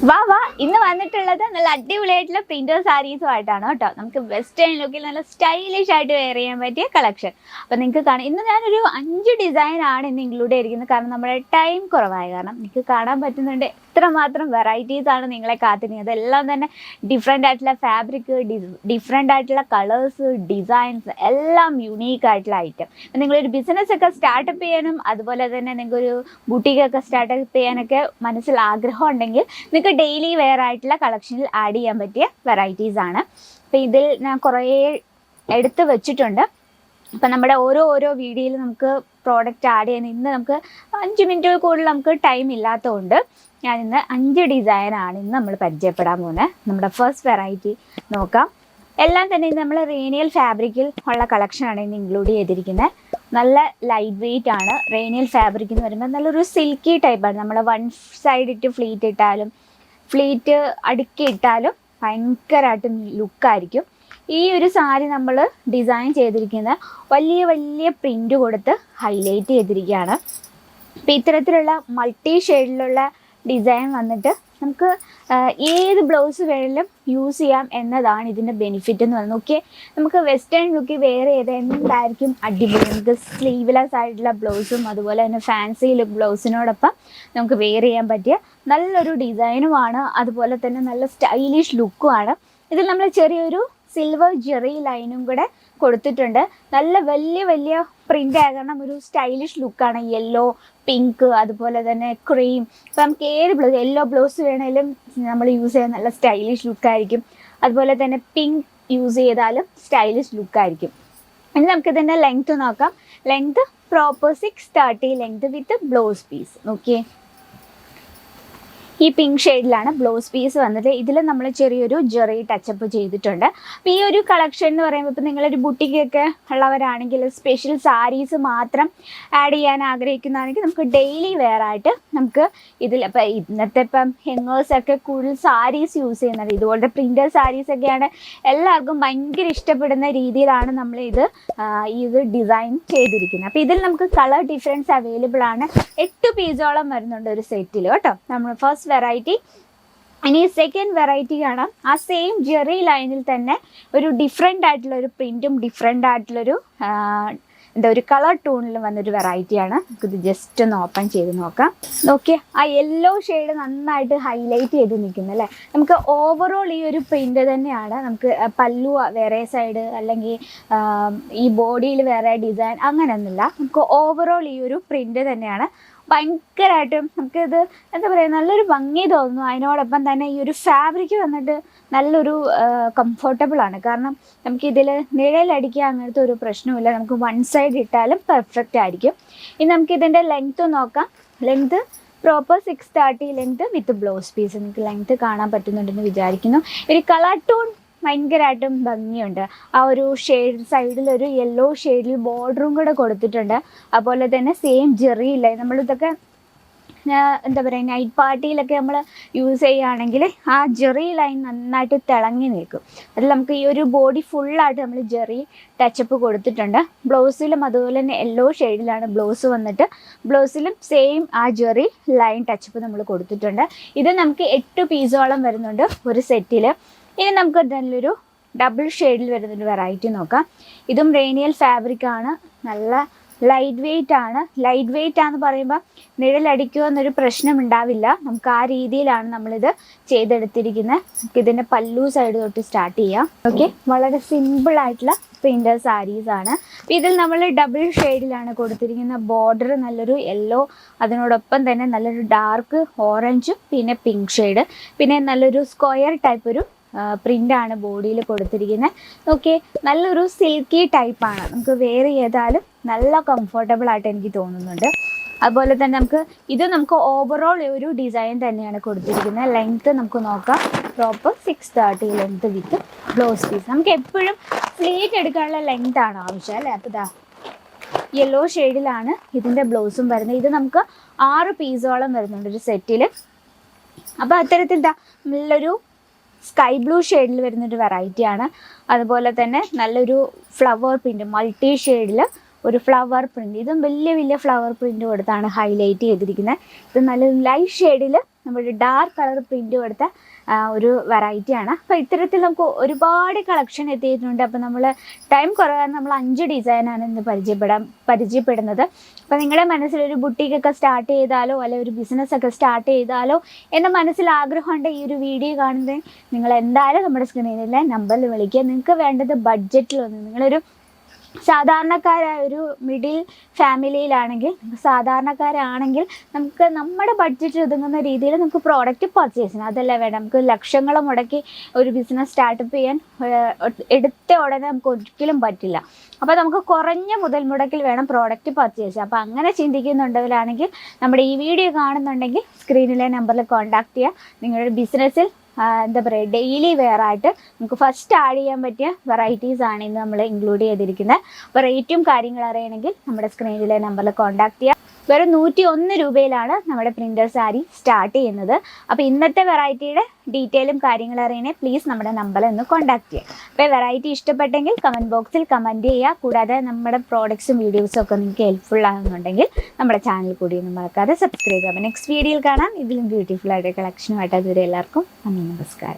വാ വാ ഇന്ന് വന്നിട്ടുള്ളത് നല്ല അടിപൊളിയായിട്ടുള്ള പ്രിന്റർ സാരീസുമായിട്ടാണ് കേട്ടോ. നമുക്ക് വെസ്റ്റേൺ ലുക്കിൽ നല്ല സ്റ്റൈലിഷ് ആയിട്ട് വെയർ ചെയ്യാൻ പറ്റിയ കളക്ഷൻ. അപ്പൊ നിങ്ങൾക്ക് കാണാം, ഇന്ന് ഞാനൊരു 5 ഡിസൈൻ ആണ് ഇന്ന് ഇൻക്ലൂഡ് ചെയ്തിരിക്കുന്നത്. കാരണം നമ്മുടെ ടൈം കുറവായ കാരണം നിങ്ങൾക്ക് കാണാൻ പറ്റുന്നുണ്ട് എത്രമാത്രം വെറൈറ്റീസ് ആണ് നിങ്ങളെ കാത്തിരിക്കുന്നത്. എല്ലാം തന്നെ ഡിഫറെൻ്റ് ആയിട്ടുള്ള ഫാബ്രിക്, ഡിഫറെൻ്റ് ആയിട്ടുള്ള കളേഴ്സ്, ഡിസൈൻസ്, എല്ലാം യുണീക്ക് ആയിട്ടുള്ള ഐറ്റം. നിങ്ങളൊരു ബിസിനസ് ഒക്കെ സ്റ്റാർട്ടപ്പ് ചെയ്യാനും അതുപോലെ തന്നെ നിങ്ങൾക്കൊരു ബുട്ടീക്കൊക്കെ സ്റ്റാർട്ടപ്പ് ചെയ്യാനൊക്കെ മനസ്സിൽ ആഗ്രഹം ഉണ്ടെങ്കിൽ നിങ്ങൾക്ക് ഡെയിലി വെയർ ആയിട്ടുള്ള കളക്ഷനിൽ ആഡ് ചെയ്യാൻ പറ്റിയ വെറൈറ്റീസ് ആണ്. അപ്പോൾ ഇതിൽ ഞാൻ കുറേ എടുത്ത് വെച്ചിട്ടുണ്ട്. അപ്പം നമ്മുടെ ഓരോ വീഡിയോയിൽ നമുക്ക് പ്രോഡക്റ്റ് ആഡ് ചെയ്യാൻ ഇന്ന് നമുക്ക് 5 മിനിറ്റ് കൂടുതൽ നമുക്ക് ടൈം ഇല്ലാത്തതുകൊണ്ട് ഞാൻ ഇന്ന് 5 ഡിസൈനാണ് ഇന്ന് നമ്മൾ പരിചയപ്പെടാൻ പോകുന്നത്. നമ്മുടെ ഫസ്റ്റ് വെറൈറ്റി നോക്കാം. എല്ലാം തന്നെ ഇന്ന് നമ്മൾ റേനിയൽ ഫാബ്രിക്കിൽ ഉള്ള കളക്ഷനാണ് ഇന്ന് ഇൻക്ലൂഡ് ചെയ്തിരിക്കുന്നത്. നല്ല ലൈറ്റ് വെയിറ്റ് ആണ്. റേനിയൽ ഫാബ്രിക് എന്ന് പറയുമ്പോൾ നല്ലൊരു സിൽക്കി ടൈപ്പാണ്. നമ്മൾ വൺ സൈഡ് ഇട്ട് ഫ്ലീറ്റ് ഇട്ടാലും ഫ്ലീറ്റ് അടുക്കി ഇട്ടാലും ഭയങ്കരമായിട്ട് ലുക്കായിരിക്കും. ഈ ഒരു സാരി നമ്മൾ ഡിസൈൻ ചെയ്തിരിക്കുന്നത് വലിയ വലിയ പ്രിൻ്റ് കൊടുത്ത് ഹൈലൈറ്റ് ചെയ്തിരിക്കുകയാണ്. അപ്പോൾ ഇത്തരത്തിലുള്ള മൾട്ടി ഷെയ്ഡിലുള്ള ഡിസൈൻ വന്നിട്ട് നമുക്ക് ഏത് ബ്ലൗസ് വേണമെങ്കിലും യൂസ് ചെയ്യാം എന്നതാണ് ഇതിൻ്റെ ബെനിഫിറ്റ് എന്ന് പറയുന്നത്. ഓക്കെ, നമുക്ക് വെസ്റ്റേൺ ലുക്ക് വെയർ ചെയ്ത് എന്തായിരിക്കും അടിപൊളി. നമുക്ക് സ്ലീവ്ലെസ് ആയിട്ടുള്ള ബ്ലൗസും അതുപോലെ തന്നെ ഫാൻസി ലുക്ക് ബ്ലൗസിനോടൊപ്പം നമുക്ക് വെയർ ചെയ്യാൻ പറ്റിയ നല്ലൊരു ഡിസൈനുമാണ്. അതുപോലെ തന്നെ നല്ല സ്റ്റൈലിഷ് ലുക്കുമാണ്. ഇതിൽ നമ്മൾ ചെറിയൊരു സിൽവർ ജെറി ലൈനും കൂടെ കൊടുത്തിട്ടുണ്ട്. നല്ല വലിയ വലിയ പ്രിൻ്റ് ആയ കാരണം ഒരു സ്റ്റൈലിഷ് ലുക്കാണ്. യെല്ലോ, പിങ്ക്, അതുപോലെ തന്നെ ക്രീം. ഇപ്പം നമുക്ക് ഏത് ബ്ലൗസ്, യെല്ലോ ബ്ലൗസ് വേണേലും നമ്മൾ യൂസ് ചെയ്യാൻ നല്ല സ്റ്റൈലിഷ് ലുക്കായിരിക്കും. അതുപോലെ തന്നെ പിങ്ക് യൂസ് ചെയ്താലും സ്റ്റൈലിഷ് ലുക്കായിരിക്കും. ഇനി നമുക്കിതിൻ്റെ ലെങ്ത്ത് നോക്കാം. Length proper 630 length with blouse piece. നോക്കിയേ, ഈ പിങ്ക് ഷെയ്ഡിലാണ് ബ്ലൗസ് പീസ് വന്നിട്ട്. ഇതിൽ നമ്മൾ ചെറിയൊരു ജെറി ടച്ചപ്പ് ചെയ്തിട്ടുണ്ട്. അപ്പോൾ ഈ ഒരു കളക്ഷൻ എന്ന് പറയുമ്പോൾ ഇപ്പോൾ നിങ്ങളൊരു ബുട്ടിക്കൊക്കെ ഉള്ളവരാണെങ്കിൽ സ്പെഷ്യൽ സാരീസ് മാത്രം ആഡ് ചെയ്യാൻ ആഗ്രഹിക്കുന്നതാണെങ്കിൽ നമുക്ക് ഡെയിലി വെയർ ആയിട്ട് നമുക്ക് ഇതിൽ ഇപ്പോൾ ഇന്നത്തെ ഇപ്പം ഹെങ്ങേഴ്സൊക്കെ കൂടുതൽ സാരീസ് യൂസ് ചെയ്യുന്നത്. ഇതുപോലത്തെ പ്രിൻ്റർ സാരീസൊക്കെയാണ് എല്ലാവർക്കും ഭയങ്കര ഇഷ്ടപ്പെടുന്ന രീതിയിലാണ് നമ്മൾ ഇത് ഡിസൈൻ ചെയ്തിരിക്കുന്നത്. അപ്പോൾ ഇതിൽ നമുക്ക് കളർ ഡിഫറൻസ് അവൈലബിൾ ആണ്. 8 പീസോളം വരുന്നുണ്ട് ഒരു സെറ്റിൽ കേട്ടോ. നമ്മൾ ഫസ്റ്റ് വെറൈറ്റി. ഇനി സെക്കൻഡ് വെറൈറ്റി കാണാം. ആ സെയിം ജെറി ലൈനിൽ തന്നെ ഒരു ഡിഫറെൻ്റ് ആയിട്ടുള്ള ഒരു പ്രിൻറ്റും ഡിഫറെൻ്റ് ആയിട്ടുള്ളൊരു ഒരു കളർ ടൂണിലും വന്നൊരു വെറൈറ്റിയാണ്. നമുക്കിത് ജസ്റ്റ് ഒന്ന് ഓപ്പൺ ചെയ്ത് നോക്കാം. നോക്കിയേ, ആ യെല്ലോ ഷെയ്ഡ് നന്നായിട്ട് ഹൈലൈറ്റ് ചെയ്ത് നിൽക്കുന്നു അല്ലേ. നമുക്ക് ഓവറോൾ ഈ ഒരു പ്രിൻ്റ് തന്നെയാണ്. നമുക്ക് പല്ലു വേറെ സൈഡ് അല്ലെങ്കിൽ ഈ ബോഡിയിൽ വേറെ ഡിസൈൻ അങ്ങനെയൊന്നുമില്ല. നമുക്ക് ഓവറോൾ ഈ ഒരു പ്രിൻ്റ് തന്നെയാണ്. ഭയങ്കരമായിട്ടും നമുക്കിത് എന്താ പറയുക, നല്ലൊരു ഭംഗി തോന്നുന്നു. അതിനോടൊപ്പം തന്നെ ഈ ഒരു ഫാബ്രിക് വന്നിട്ട് നല്ലൊരു കംഫർട്ടബിളാണ്. കാരണം നമുക്കിതിൽ നിഴലടിക്കുക അങ്ങനത്തെ ഒരു പ്രശ്നമില്ല. നമുക്ക് വൺ സൈഡ് ഇട്ടാലും പെർഫെക്റ്റ് ആയിരിക്കും. ഇനി നമുക്കിതിൻ്റെ ലെങ്ത്ത് നോക്കാം. Length proper 630 length with blouse piece. നിങ്ങൾക്ക് ലെങ്ത്ത് കാണാൻ പറ്റുന്നുണ്ടെന്ന് വിചാരിക്കുന്നു. ഒരു കളർ ടൂൺ ഭയങ്കരമായിട്ടും ഭംഗിയുണ്ട്. ആ ഒരു ഷെയ്ഡ് സൈഡിലൊരു യെല്ലോ ഷെയ്ഡിൽ ബോർഡറും കൂടെ കൊടുത്തിട്ടുണ്ട്. അതുപോലെ തന്നെ സെയിം ജെറി ഇല്ല. നമ്മളിതൊക്കെ എന്താ പറയുക, നൈറ്റ് പാർട്ടിയിലൊക്കെ നമ്മൾ യൂസ് ചെയ്യുകയാണെങ്കിൽ ആ ജെറി ലൈൻ നന്നായിട്ട് തിളങ്ങി നിൽക്കും. അതിൽ നമുക്ക് ഈ ഒരു ബോഡി ഫുള്ളായിട്ട് നമ്മൾ ജെറി ടച്ചപ്പ് കൊടുത്തിട്ടുണ്ട്. ബ്ലൗസിലും അതുപോലെ തന്നെ യെല്ലോ ഷെയ്ഡിലാണ് ബ്ലൗസ് വന്നിട്ട്. ബ്ലൗസിലും സെയിം ആ ജെറി ലൈൻ ടച്ചപ്പ് നമ്മൾ കൊടുത്തിട്ടുണ്ട്. ഇത് നമുക്ക് 8 പീസോളം വരുന്നുണ്ട് ഒരു സെറ്റിൽ. ഇനി നമുക്ക് നല്ലൊരു ഡബിൾ ഷെയ്ഡിൽ വരുന്നൊരു വെറൈറ്റി നോക്കാം. ഇതും റേനിയൽ ഫാബ്രിക്കാണ്. നല്ല ലൈറ്റ് വെയിറ്റ് ആണ്. ലൈറ്റ് വെയിറ്റ് ആണെന്ന് പറയുമ്പോൾ നിഴലടിക്കുക എന്നൊരു പ്രശ്നം ഉണ്ടാവില്ല. നമുക്ക് ആ രീതിയിലാണ് നമ്മളിത് ചെയ്തെടുത്തിരിക്കുന്നത്. നമുക്ക് ഇതിൻ്റെ പല്ലു സൈഡ് തൊട്ട് സ്റ്റാർട്ട് ചെയ്യാം. ഓക്കെ, വളരെ സിമ്പിളായിട്ടുള്ള പ്രിൻ്റർ സാരീസാണ്. ഇതിൽ നമ്മൾ ഡബിൾ ഷെയ്ഡിലാണ് കൊടുത്തിരിക്കുന്ന. ബോർഡർ നല്ലൊരു യെല്ലോ, അതിനോടൊപ്പം തന്നെ നല്ലൊരു ഡാർക്ക് ഓറഞ്ചും പിന്നെ പിങ്ക് ഷെയ്ഡ്, പിന്നെ നല്ലൊരു സ്ക്വയർ ടൈപ്പ് ഒരു പ്രിൻ്റാണ് ബോഡിയിൽ കൊടുത്തിരിക്കുന്നത്. ഓക്കെ, നല്ലൊരു സിൽക്കി ടൈപ്പാണ്. നമുക്ക് വെയർ ചെയ്താലും നല്ല കംഫർട്ടബിൾ ആയിട്ട് എനിക്ക് തോന്നുന്നുണ്ട്. അതുപോലെ തന്നെ നമുക്ക് ഓവറോൾ ഒരു ഡിസൈൻ തന്നെയാണ് കൊടുത്തിരിക്കുന്നത്. ലെങ്ത്ത് നമുക്ക് നോക്കാം. Proper 630 length with blouse piece. നമുക്ക് എപ്പോഴും ഫ്ലീറ്റ് എടുക്കാനുള്ള ലെങ്ത് ആണ് ആവശ്യം അല്ലേ. അപ്പോൾ യെല്ലോ ഷെയ്ഡിലാണ് ഇതിൻ്റെ ബ്ലൗസും വരുന്നത്. ഇത് നമുക്ക് 6 പീസോളം വരുന്നുണ്ട് ഒരു സെറ്റിൽ. അപ്പോൾ അത്തരത്തിൽ നല്ലൊരു സ്കൈ ബ്ലൂ ഷെയ്ഡിൽ വരുന്നൊരു വെറൈറ്റിയാണ്. അതുപോലെ തന്നെ നല്ലൊരു ഫ്ലവർ പ്രിൻ്റ്, മൾട്ടി ഷെയ്ഡിൽ ഒരു ഫ്ലവർ പ്രിൻ്റ്. ഇതും വലിയ വലിയ ഫ്ലവർ പ്രിൻ്റ് കൊടുത്താണ് ഹൈലൈറ്റ് ചെയ്തിരിക്കുന്നത്. ഇത് നല്ലൊരു ലൈറ്റ് ഷെയ്ഡിൽ നമ്മുടെ ഡാർക്ക് കളർ പ്രിൻ്റ് കൊടുത്ത ഒരു വെറൈറ്റിയാണ്. അപ്പോൾ ഇത്തരത്തിൽ നമുക്ക് ഒരുപാട് കളക്ഷൻ എത്തിയിട്ടുണ്ട്. അപ്പോൾ നമ്മൾ ടൈം കുറവാണ്, നമ്മൾ 5 ഡിസൈനാണ് ഇന്ന് പരിചയപ്പെടുന്നത്. അപ്പോൾ നിങ്ങളുടെ മനസ്സിലൊരു ബുട്ടീക്കൊക്കെ സ്റ്റാർട്ട് ചെയ്താലോ അല്ലെങ്കിൽ ഒരു ബിസിനസ്സൊക്കെ സ്റ്റാർട്ട് ചെയ്താലോ എന്ന മനസ്സിൽ ആഗ്രഹമുണ്ട് ഈ ഒരു വീഡിയോ കാണുന്നത്, നിങ്ങൾ എന്തായാലും നമ്മുടെ സ്ക്രീനിലെ നമ്പറിൽ വിളിക്കുക. നിങ്ങൾക്ക് വേണ്ടത് ബഡ്ജറ്റിലൊന്നും, നിങ്ങളൊരു സാധാരണക്കാരായ ഒരു മിഡിൽ ഫാമിലിയിലാണെങ്കിൽ, സാധാരണക്കാരാണെങ്കിൽ നമുക്ക് നമ്മുടെ ബഡ്ജറ്റ് ഒതുങ്ങുന്ന രീതിയിൽ നമുക്ക് പ്രോഡക്റ്റ് പർച്ചേസ് ചെയ്യാം. അതല്ല വേണം നമുക്ക് ലക്ഷങ്ങൾ മുടക്കി ഒരു ബിസിനസ് സ്റ്റാർട്ടപ്പ് ചെയ്യാൻ എടുത്ത ഉടനെ നമുക്ക് ഒരിക്കലും പറ്റില്ല. അപ്പോൾ നമുക്ക് കുറഞ്ഞ മുതൽ മുടക്കിൽ വേണം പ്രോഡക്റ്റ് പർച്ചേസ് ചെയ്യാം. അപ്പോൾ അങ്ങനെ ചിന്തിക്കുന്നുണ്ടവരാണെങ്കിൽ നമ്മുടെ ഈ വീഡിയോ കാണുന്നുണ്ടെങ്കിൽ സ്ക്രീനിലെ നമ്പറിൽ കോൺടാക്ട് ചെയ്യുക. നിങ്ങളുടെ ബിസിനസ്സിൽ എന്താ പറയുക, ഡെയിലി വെയർ ആയിട്ട് നമുക്ക് ഫസ്റ്റ് ആഡ് ചെയ്യാൻ പറ്റിയ വെറൈറ്റീസ് ആണ് ഇന്ന് നമ്മൾ ഇൻക്ലൂഡ് ചെയ്തിരിക്കുന്നത്. അപ്പോൾ റേറ്റും കാര്യങ്ങൾ അറിയണമെങ്കിൽ നമ്മുടെ സ്ക്രീനിലെ നമ്പറിൽ കോൺടാക്ട് ചെയ്യുക. വെറും 101 രൂപയിലാണ് നമ്മുടെ പ്രിൻ്റർ സാരി സ്റ്റാർട്ട് ചെയ്യുന്നത്. അപ്പോൾ ഇന്നത്തെ വെറൈറ്റിയുടെ ഡീറ്റെയിലും കാര്യങ്ങളും അറിയണേ പ്ലീസ് നമ്മുടെ നമ്പറിൽ ഒന്ന് കോൺടാക്ട് ചെയ്യുക. അപ്പോൾ വെറൈറ്റി ഇഷ്ടപ്പെട്ടെങ്കിൽ കമൻറ്റ് ബോക്സിൽ കമൻറ്റ് ചെയ്യുക. കൂടാതെ നമ്മുടെ പ്രോഡക്ട്സും വീഡിയോസും ഒക്കെ നിങ്ങൾക്ക് ഹെൽപ്ഫുൾ ആകുന്നുണ്ടെങ്കിൽ നമ്മുടെ ചാനൽ കൂടി ഒന്നും മറക്കാതെ സബ്സ്ക്രൈബ് ചെയ്യുക. അപ്പോൾ നെക്സ്റ്റ് വീഡിയോയിൽ കാണാം ഇതിലും ബ്യൂട്ടിഫുൾ ആയിട്ട് കളക്ഷനുമായിട്ട്. അതുവരെ എല്ലാവർക്കും നന്ദി, നമസ്കാരം.